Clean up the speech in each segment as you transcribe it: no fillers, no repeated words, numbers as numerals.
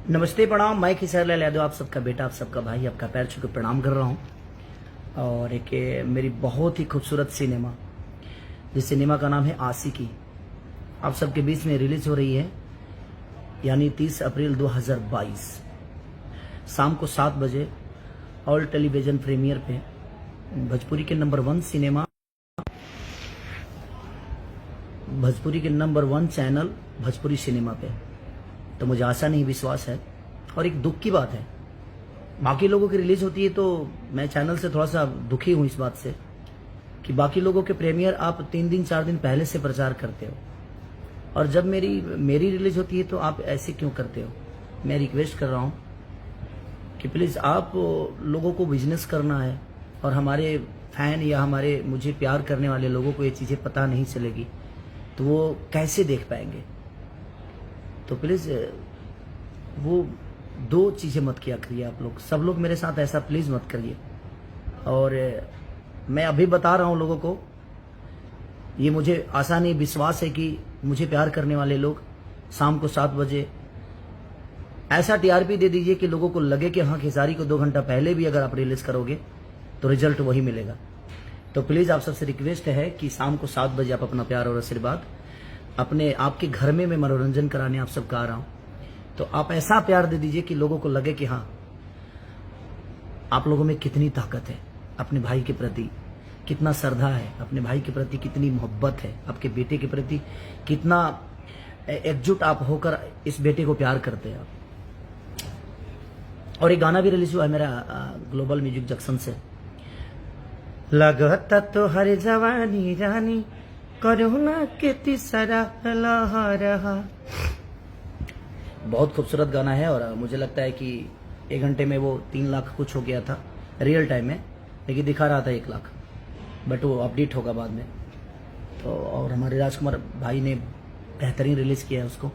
नमस्ते प्रणाम। मैं खेसारी लाल यादव, आप सबका बेटा, आप सबका भाई, आपका पैर छू के प्रणाम कर रहा हूँ। और एक मेरी बहुत ही खूबसूरत सिनेमा, जिस सिनेमा का नाम है आशिकी, आप सबके बीच में रिलीज हो रही है, यानी 30 अप्रैल 2022 शाम को 7 बजे ऑल टेलीविजन प्रीमियर पे, भोजपुरी के नंबर 1 सिनेमा, भोजपुरी के नंबर 1 चैनल भोजपुरी सिनेमा पे। तो मुझे आशा नहीं विश्वास है, और एक दुख की बात है, बाकी लोगों की रिलीज होती है तो मैं चैनल से थोड़ा सा दुखी हूं इस बात से कि बाकी लोगों के प्रीमियर आप 3 दिन 4 दिन पहले से प्रचार करते हो, और जब मेरी रिलीज होती है तो आप ऐसे क्यों करते हो। मैं रिक्वेस्ट कर रहा हूं कि प्लीज आप लोगों को बिजनेस करना है, और हमारे फैन या हमारे मुझे प्यार करने वाले लोगों को ये चीजें पता नहीं चलेगी तो वो कैसे देख पाएंगे। तो प्लीज वो 2 चीजें मत किया करिए आप लोग, सब लोग मेरे साथ ऐसा प्लीज मत करिए। और मैं अभी बता रहा हूं लोगों को, ये मुझे आशा नहीं विश्वास है कि मुझे प्यार करने वाले लोग शाम को 7 बजे ऐसा टीआरपी दे दीजिए कि लोगों को लगे कि हाँ, खेसारी को 2 घंटा पहले भी अगर आप रिलीज करोगे तो रिजल्ट वही मिलेगा। तो प्लीज आप सबसे रिक्वेस्ट है कि शाम को 7 बजे आप अपना प्यार और आशीर्वाद अपने आपके घर में मैं मनोरंजन कराने आप सबका आ रहा हूं, तो आप ऐसा प्यार दे दीजिए कि लोगों को लगे कि हाँ, आप लोगों में कितनी ताकत है, अपने भाई के प्रति कितना श्रद्धा है, अपने भाई के प्रति कितनी मोहब्बत है, आपके बेटे के प्रति कितना एकजुट आप होकर इस बेटे को प्यार करते हैं आप। और एक गाना भी रिलीज हुआ है मेरा ग्लोबल म्यूजिक जंक्शन से, लगता तो हर जवानी रानी करुणा के तीसरा लहरा। बहुत खूबसूरत गाना है, और मुझे लगता है कि 1 घंटे में वो 3 लाख कुछ हो गया था रियल टाइम में, लेकिन दिखा रहा था 1 लाख, बट वो अपडेट होगा बाद में। तो और हमारे राजकुमार भाई ने बेहतरीन रिलीज किया है उसको।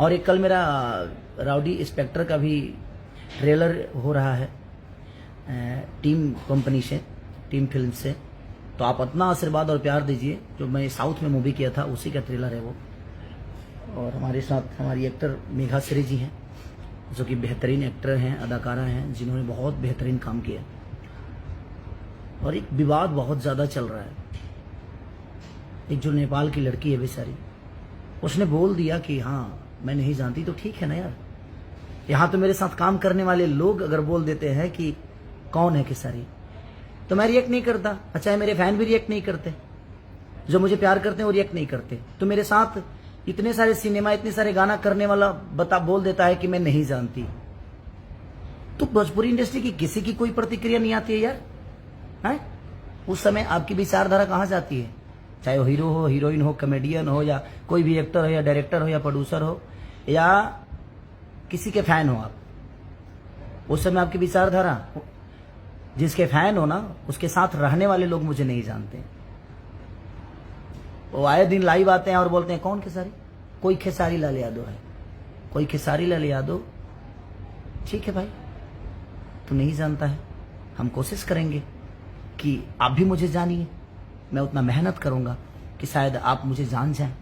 और एक कल मेरा राउडी स्पेक्टर का भी ट्रेलर हो रहा है टीम कंपनी से, टीम फिल्म से, तो आप अपना आशीर्वाद और प्यार दीजिए। जो मैं साउथ में मूवी किया था उसी का ट्रेलर है वो। और हमारे साथ हमारी एक्टर मेघा श्री जी हैं, जो कि बेहतरीन एक्टर हैं, अदाकारा हैं, जिन्होंने बहुत बेहतरीन काम किया। और एक विवाद बहुत ज्यादा चल रहा है, एक जो नेपाल की लड़की है बेचारी, उसने बोल दिया कि हाँ मैं नहीं जानती, तो ठीक है ना यार, यहाँ तो मेरे साथ काम करने वाले लोग अगर बोल देते हैं कि कौन है खेसारी, तो मैं रिएक्ट नहीं करता। अच्छा, मेरे फैन भी रिएक्ट नहीं करते, जो मुझे प्यार करते हैं वो रिएक्ट नहीं करते। तो मेरे साथ इतने सारे सिनेमा, इतने सारे गाना करने वाला बोल देता है कि मैं नहीं जानती, तो भोजपुरी इंडस्ट्री की किसी की कोई प्रतिक्रिया नहीं आती है यार, है? उस समय आपकी विचारधारा कहाँ जाती है, चाहे वो हीरो हो, हीरोइन हो, कॉमेडियन हो, या कोई भी एक्टर हो, या डायरेक्टर हो, या प्रोड्यूसर हो, या किसी के फैन हो आप, उस समय आपकी विचारधारा, जिसके फैन हो ना, उसके साथ रहने वाले लोग मुझे नहीं जानते। वो आए दिन लाइव आते हैं और बोलते हैं कौन खेसारी, कोई खेसारी लाल यादव है, कोई खेसारी लाल यादव। ठीक है भाई, तू नहीं जानता है, हम कोशिश करेंगे कि आप भी मुझे जानिए, मैं उतना मेहनत करूंगा कि शायद आप मुझे जान जाएं।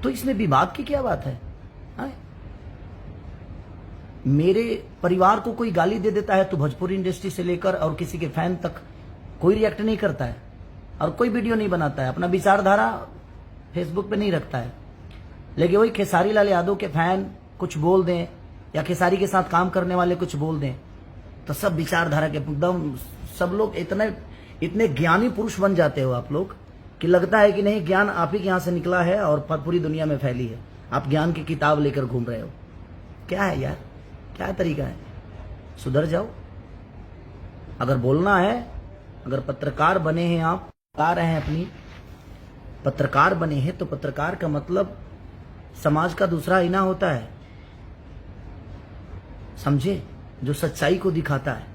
तो इसमें विवाद की क्या बात है? मेरे परिवार को कोई गाली दे देता है तो भोजपुरी इंडस्ट्री से लेकर और किसी के फैन तक कोई रिएक्ट नहीं करता है, और कोई वीडियो नहीं बनाता है, अपना विचारधारा फेसबुक पे नहीं रखता है। लेकिन वही खेसारी लाल यादव के फैन कुछ बोल दें, या खेसारी के साथ काम करने वाले कुछ बोल दें, तो सब विचारधारा के एकदम सब लोग इतने ज्ञानी पुरुष बन जाते हो आप लोग कि लगता है कि नहीं, ज्ञान आप ही के यहां से निकला है और पूरी दुनिया में फैली है, आप ज्ञान की किताब लेकर घूम रहे हो। क्या है यार, क्या तरीका है? सुधर जाओ। अगर बोलना है, अगर पत्रकार बने हैं, आप बता रहे हैं अपनी पत्रकार बने हैं, तो पत्रकार का मतलब समाज का दूसरा आईना होता है, समझे, जो सच्चाई को दिखाता है।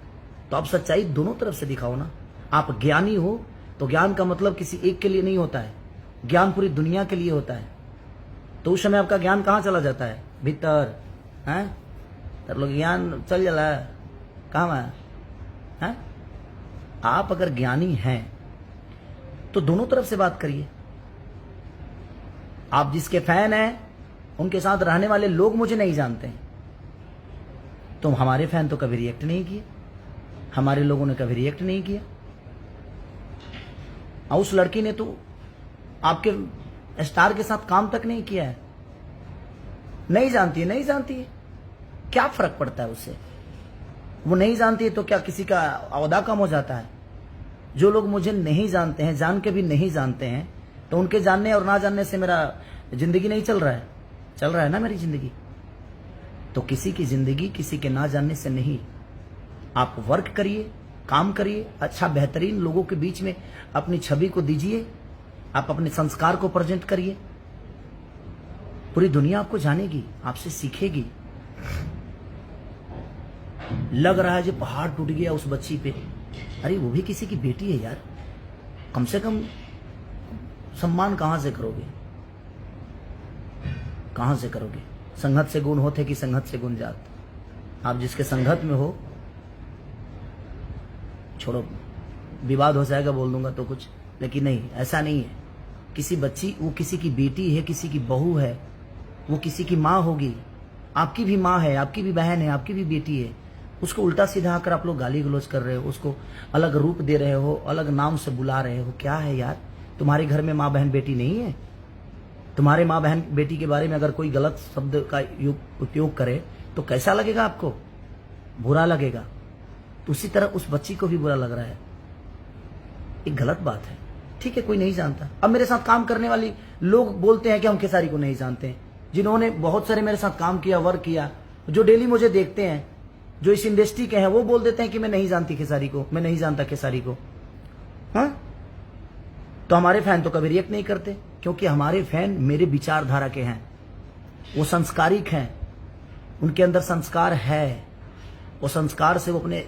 तो आप सच्चाई दोनों तरफ से दिखाओ ना। आप ज्ञानी हो तो ज्ञान का मतलब किसी एक के लिए नहीं होता है, ज्ञान पूरी दुनिया के लिए होता है। तो उस समय आपका ज्ञान कहां चला जाता है? भीतर है, तब लोग ज्ञान चल जाला कहां है? आप अगर ज्ञानी हैं तो दोनों तरफ से बात करिए। आप जिसके फैन हैं उनके साथ रहने वाले लोग मुझे नहीं जानते हैं। तो हमारे फैन तो कभी रिएक्ट नहीं किए, हमारे लोगों ने कभी रिएक्ट नहीं किया। और उस लड़की ने तो आपके स्टार के साथ काम तक नहीं किया है। नहीं जानती है, नहीं जानती है, क्या फर्क पड़ता है उससे? वो नहीं जानती है तो क्या किसी का औहदा कम हो जाता है? जो लोग मुझे नहीं जानते हैं, जान के भी नहीं जानते हैं, तो उनके जानने और ना जानने से मेरा जिंदगी नहीं चल रहा है? चल रहा है ना मेरी जिंदगी। तो किसी की जिंदगी किसी के ना जानने से नहीं। आप वर्क करिए, काम करिए, अच्छा बेहतरीन लोगों के बीच में अपनी छवि को दीजिए, आप अपने संस्कार को प्रेजेंट करिए। पूरी दुनिया आपको जानेगी, आपसे सीखेगी। लग रहा है जो पहाड़ टूट गया उस बच्ची पे, अरे वो भी किसी की बेटी है यार, कम से कम सम्मान कहां से करोगे? कहां से करोगे? संगत से गुण होते कि संगत से गुण जात। आप जिसके संगत में हो, छोड़ो विवाद हो जाएगा बोल दूंगा तो कुछ, लेकिन नहीं, ऐसा नहीं है। किसी बच्ची, वो किसी की बेटी है, किसी की बहू है, वो किसी की माँ होगी, आपकी भी माँ है, आपकी भी बहन है, आपकी भी बेटी है। उसको उल्टा सीधा आकर आप लोग गाली गलौज कर रहे हो, उसको अलग रूप दे रहे हो, अलग नाम से बुला रहे हो। क्या है यार? तुम्हारे घर में माँ बहन बेटी नहीं है? तुम्हारे माँ बहन बेटी के बारे में अगर कोई गलत शब्द का उपयोग करे तो कैसा लगेगा आपको? बुरा लगेगा। तो उसी तरह उस बच्ची को भी बुरा लग रहा है। एक गलत बात है। ठीक है, कोई नहीं जानता। अब मेरे साथ काम करने वाली लोग बोलते हैं कि हम खेसारी को नहीं जानते हैं, जिन्होंने बहुत सारे मेरे साथ काम किया, वर्क किया, जो डेली मुझे देखते हैं, जो इस इंडस्ट्री के हैं, वो बोल देते हैं कि मैं नहीं जानती खेसारी को, मैं नहीं जानता खेसारी को। हाँ, तो हमारे फैन तो कभी रिएक्ट नहीं करते, क्योंकि हमारे फैन मेरे विचारधारा के हैं, वो संस्कारिक हैं, उनके अंदर संस्कार है, वो संस्कार से वो अपने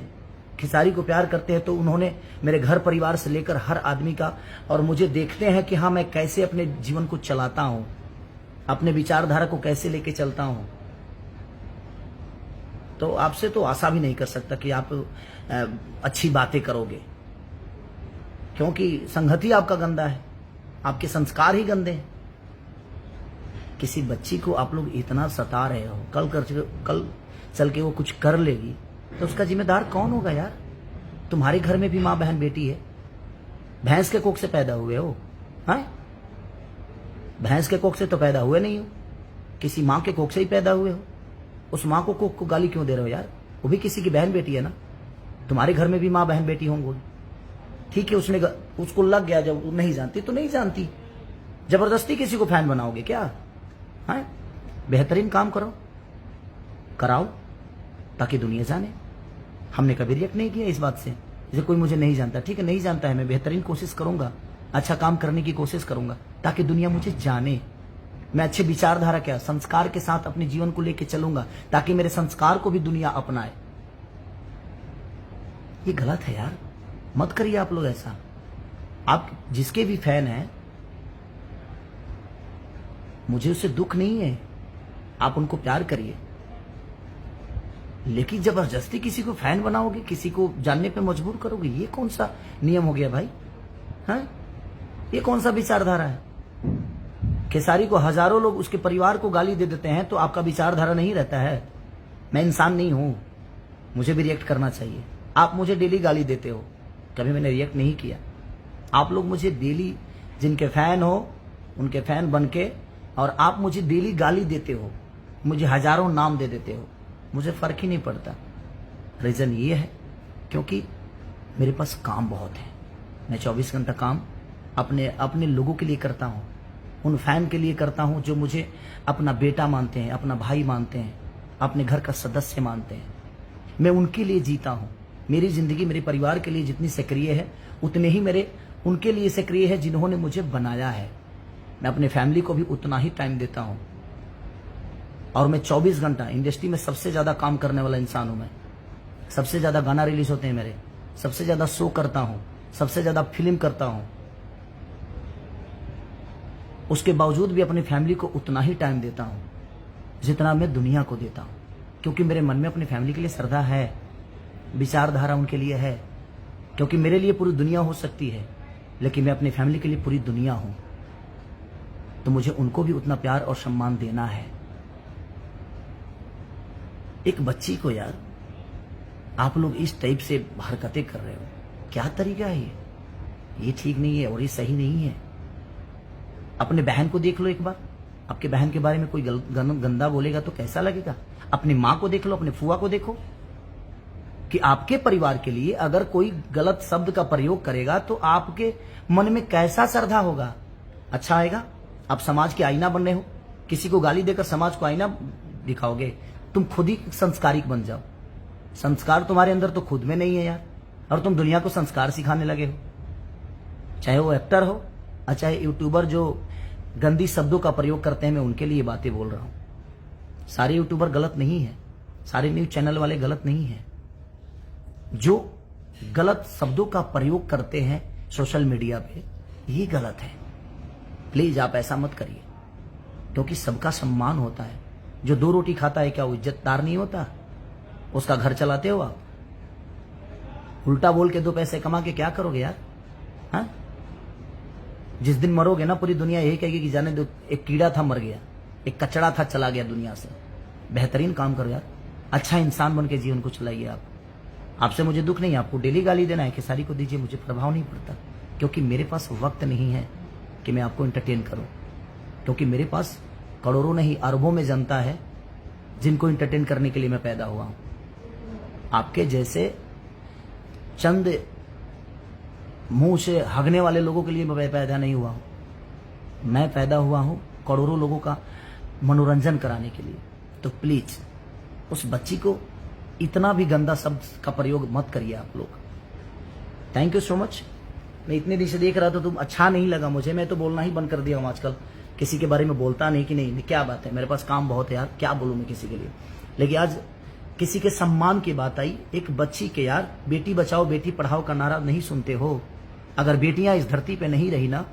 खेसारी को प्यार करते हैं। तो उन्होंने मेरे घर परिवार से लेकर हर आदमी का, और मुझे देखते हैं कि हाँ मैं कैसे अपने जीवन को चलाता हूं, अपने विचारधारा को कैसे लेके चलता हूं। तो आपसे तो आशा भी नहीं कर सकता कि आप अच्छी बातें करोगे, क्योंकि संगति आपका गंदा है, आपके संस्कार ही गंदे हैं। किसी बच्ची को आप लोग इतना सता रहे हो, कल चल के वो कुछ कर लेगी तो उसका जिम्मेदार कौन होगा यार? तुम्हारे घर में भी माँ बहन बेटी है, भैंस के कोख से पैदा हुए हो? हाँ, भैंस के कोख से तो पैदा हुए नहीं हो, किसी माँ के कोख से ही पैदा हुए हो। उस माँ को कोख को गाली क्यों दे रहे हो यार? वो भी किसी की बहन बेटी है ना। तुम्हारे घर में भी माँ बहन बेटी होंगे, ठीक है, उसको लग गया, जब वो नहीं जानती तो नहीं जानती। जबरदस्ती किसी को फैन बनाओगे क्या? हाँ, बेहतरीन काम करो, कराओ, ताकि दुनिया जाने। हमने कभी रिएक्ट नहीं किया इस बात से। जैसे कोई मुझे नहीं जानता, ठीक है, नहीं जानता है, मैं बेहतरीन कोशिश करूंगा, अच्छा काम करने की कोशिश करूंगा, ताकि दुनिया मुझे जाने। मैं अच्छे विचारधारा क्या, संस्कार के साथ अपने जीवन को लेकर चलूंगा, ताकि मेरे संस्कार को भी दुनिया अपनाए। ये गलत है यार, मत करिए आप लोग ऐसा। आप जिसके भी फैन हैं, मुझे उससे दुख नहीं है, आप उनको प्यार करिए, लेकिन जबरदस्ती किसी को फैन बनाओगे, किसी को जानने पे मजबूर करोगे, ये कौन सा नियम हो गया भाई? हाँ, ये कौन सा विचारधारा है? खेसारी को हजारों लोग उसके परिवार को गाली दे देते हैं, तो आपका विचारधारा नहीं रहता है? मैं इंसान नहीं हूं, मुझे भी रिएक्ट करना चाहिए। आप मुझे डेली गाली देते हो, कभी मैंने रिएक्ट नहीं किया। आप लोग मुझे डेली, जिनके फैन हो उनके फैन बन के, और आप मुझे डेली गाली देते हो, मुझे हजारों नाम दे देते हो, मुझे फर्क ही नहीं पड़ता। रीजन ये है क्योंकि मेरे पास काम बहुत है। मैं 24 घंटा काम अपने लोगों के लिए करता हूँ, उन फैन के लिए करता हूँ जो मुझे अपना बेटा मानते हैं, अपना भाई मानते हैं, अपने घर का सदस्य मानते हैं। मैं उनके लिए जीता हूँ। मेरी जिंदगी मेरे परिवार के लिए जितनी सक्रिय है, उतने ही मेरे उनके लिए सक्रिय है जिन्होंने मुझे बनाया है। मैं अपने फैमिली को भी उतना ही टाइम देता हूँ, और मैं 24 घंटा इंडस्ट्री में सबसे ज्यादा काम करने वाला इंसान हूं। मैं सबसे ज्यादा गाना रिलीज होते हैं मेरे, सबसे ज्यादा शो करता हूं, सबसे ज्यादा फिल्म करता हूं। उसके बावजूद भी अपनी फैमिली को उतना ही टाइम देता हूं जितना मैं दुनिया को देता हूं, क्योंकि मेरे मन में अपनी फैमिली के लिए श्रद्धा है, विचारधारा उनके लिए है। क्योंकि मेरे लिए पूरी दुनिया हो सकती है, लेकिन मैं अपनी फैमिली के लिए पूरी दुनिया हूं, तो मुझे उनको भी उतना प्यार और सम्मान देना है। एक बच्ची को यार आप लोग इस टाइप से हरकतें कर रहे हो, क्या तरीका है ये ठीक नहीं है और ये सही नहीं है। अपने बहन को देख लो एक बार, आपके बहन के बारे में कोई गंदा बोलेगा तो कैसा लगेगा। अपनी माँ को देख लो, अपने फुआ को देखो कि आपके परिवार के लिए अगर कोई गलत शब्द का प्रयोग करेगा तो आपके मन में कैसा श्रद्धा होगा, अच्छा आएगा। आप समाज के आईना बन रहे हो, किसी को गाली देकर समाज को आईना दिखाओगे। तुम खुद ही संस्कारिक बन जाओ। संस्कार तुम्हारे अंदर तो खुद में नहीं है यार, और तुम दुनिया को संस्कार सिखाने लगे हो। चाहे वो एक्टर हो और चाहे यूट्यूबर जो गंदी शब्दों का प्रयोग करते हैं, मैं उनके लिए बातें बोल रहा हूं। सारे यूट्यूबर गलत नहीं है, सारे न्यूज चैनल वाले गलत नहीं है। जो गलत शब्दों का प्रयोग करते हैं सोशल मीडिया पे, ये गलत है। प्लीज आप ऐसा मत करिए, क्योंकि सबका सम्मान होता है। जो 2 रोटी खाता है क्या वो इज्जतदार नहीं होता? उसका घर चलाते हो आप? उल्टा बोल के 2 पैसे कमा के क्या करोगे यार? हाँ, जिस दिन मरोगे ना पूरी दुनिया यही कहेगी कि जाने दो, एक कीड़ा था मर गया, एक कचड़ा था चला गया दुनिया से। बेहतरीन काम करो यार, अच्छा इंसान बन के जीवन को चलाइए आप। आपसे मुझे दुख नहीं, आपको डेली गाली देना है, खेसारी को दीजिए, मुझे प्रभाव नहीं पड़ता, क्योंकि मेरे पास वक्त नहीं है कि मैं आपको एंटरटेन करूं। क्योंकि मेरे पास करोड़ों नहीं अरबों में जनता है जिनको एंटरटेन करने के लिए मैं पैदा हुआ हूं। आपके जैसे चंद मुंह से हगने वाले लोगों के लिए मैं पैदा नहीं हुआ हूं। मैं पैदा हुआ हूं करोड़ों लोगों का मनोरंजन कराने के लिए। तो प्लीज उस बच्ची को इतना भी गंदा शब्द का प्रयोग मत करिए आप लोग। Thank you so much. मैं इतने दिन से देख रहा था, तुम अच्छा नहीं लगा मुझे, मैं तो बोलना ही बंद कर दिया हूं आजकल। किसी के बारे में बोलता नहीं कि नहीं, क्या बात है, मेरे पास काम बहुत है यार, क्या बोलूं मैं किसी के लिए। लेकिन आज किसी के सम्मान की बात आई, एक बच्ची के यार, बेटी बचाओ बेटी पढ़ाओ का नारा नहीं सुनते हो? अगर बेटियां इस धरती पे नहीं रही ना,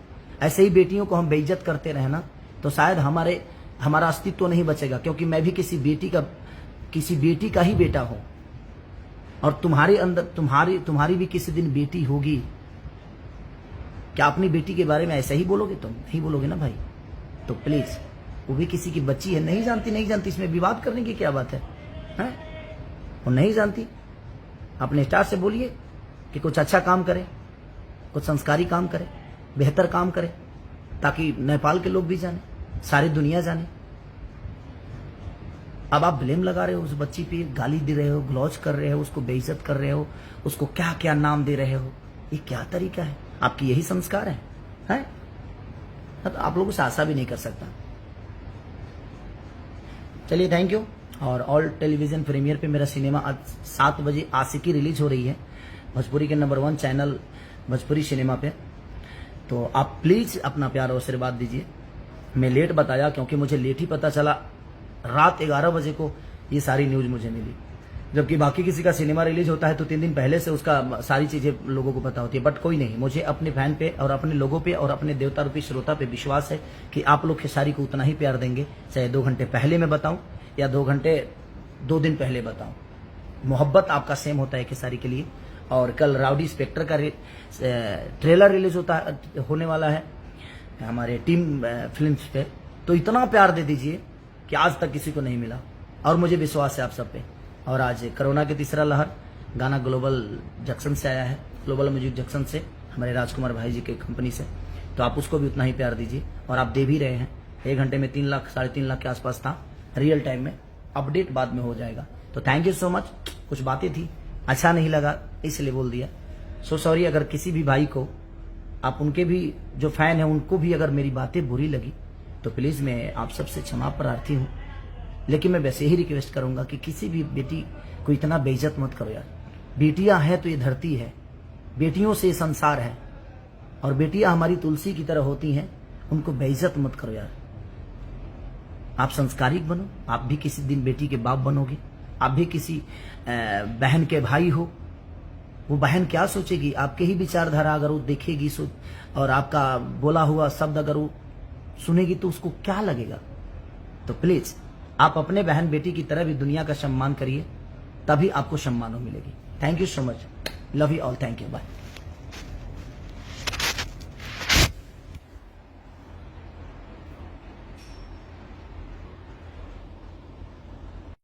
ऐसे ही बेटियों को हम बेइज्जत करते रहे ना, तो शायद हमारा अस्तित्व तो नहीं बचेगा। क्योंकि मैं भी किसी बेटी का ही बेटा हूं, और तुम्हारे अंदर तुम्हारी भी किसी दिन बेटी होगी। क्या अपनी बेटी के बारे में ऐसा ही बोलोगे? तुम नहीं बोलोगे ना भाई। तो प्लीज, वो भी किसी की बच्ची है, नहीं जानती, इसमें विवाद करने की क्या बात है? वो नहीं जानती, अपने स्टार से बोलिए कि कुछ अच्छा काम करे, कुछ संस्कारी काम करे, बेहतर काम करे, ताकि नेपाल के लोग भी जाने, सारी दुनिया जाने। अब आप ब्लेम लगा रहे हो उस बच्ची पे, गाली दे रहे हो, ग्लॉज कर रहे हो, उसको बेइज्जत कर रहे हो, उसको क्या क्या नाम दे रहे हो। ये क्या तरीका है? आपकी यही संस्कार है? तो आप लोगों से आशा भी नहीं कर सकता। चलिए, थैंक यू। और ऑल टेलीविजन प्रीमियर पे मेरा सिनेमा आज 7 बजे आशिकी रिलीज हो रही है, भोजपुरी के नंबर 1 चैनल भोजपुरी सिनेमा पे। तो आप प्लीज अपना प्यार और आशीर्वाद दीजिए। मैं लेट बताया क्योंकि मुझे लेट ही पता चला, रात 11 बजे को ये सारी न्यूज मुझे मिली। जबकि बाकी किसी का सिनेमा रिलीज होता है तो 3 दिन पहले से उसका सारी चीजें लोगों को पता होती है। बट कोई नहीं, मुझे अपने फैन पे और अपने लोगों पे और अपने देवता रूपी श्रोता पे विश्वास है कि आप लोग खेसारी को उतना ही प्यार देंगे, चाहे 2 घंटे पहले मैं बताऊं या 2 दिन पहले बताऊं। मोहब्बत आपका सेम होता है खेसारी के लिए। और कल राउडी स्पेक्टर का ट्रेलर रिलीज होने वाला है हमारे टीम फिल्म्स पे। तो इतना प्यार दे दीजिए कि आज तक किसी को नहीं मिला, और मुझे विश्वास है आप सब पे। और आज कोरोना की तीसरा लहर, गाना ग्लोबल जंक्शन से आया है, ग्लोबल म्यूजिक जंक्शन से, हमारे राजकुमार भाई जी के कंपनी से। तो आप उसको भी उतना ही प्यार दीजिए, और आप दे भी रहे हैं। 1 घंटे में 3 लाख 3.5 लाख के आसपास था रियल टाइम में। अपडेट बाद में हो जाएगा। तो थैंक यू सो मच। कुछ बातें थी, अच्छा नहीं लगा इसलिए बोल दिया। So sorry. अगर किसी भी भाई को, आप उनके भी जो फैन है उनको भी अगर मेरी बातें बुरी लगी तो प्लीज मैं आप सबसे क्षमा प्रार्थी हूँ। लेकिन मैं वैसे ही रिक्वेस्ट करूंगा कि किसी भी बेटी को इतना बेइज्जत मत करो यार। बेटियां हैं तो ये धरती है, बेटियों से संसार है, और बेटियां हमारी तुलसी की तरह होती हैं, उनको बेइज्जत मत करो यार। आप संस्कारिक बनो, आप भी किसी दिन बेटी के बाप बनोगे, आप भी किसी बहन के भाई हो। वो बहन क्या सोचेगी? आपके ही विचारधारा अगर वो देखेगी और आपका बोला हुआ शब्द अगर वो सुनेगी तो उसको क्या लगेगा? तो प्लीज आप अपने बहन बेटी की तरह भी दुनिया का सम्मान करिए, तभी आपको सम्मान मिलेगी। Thank you so much. Love you all. Thank you. Bye.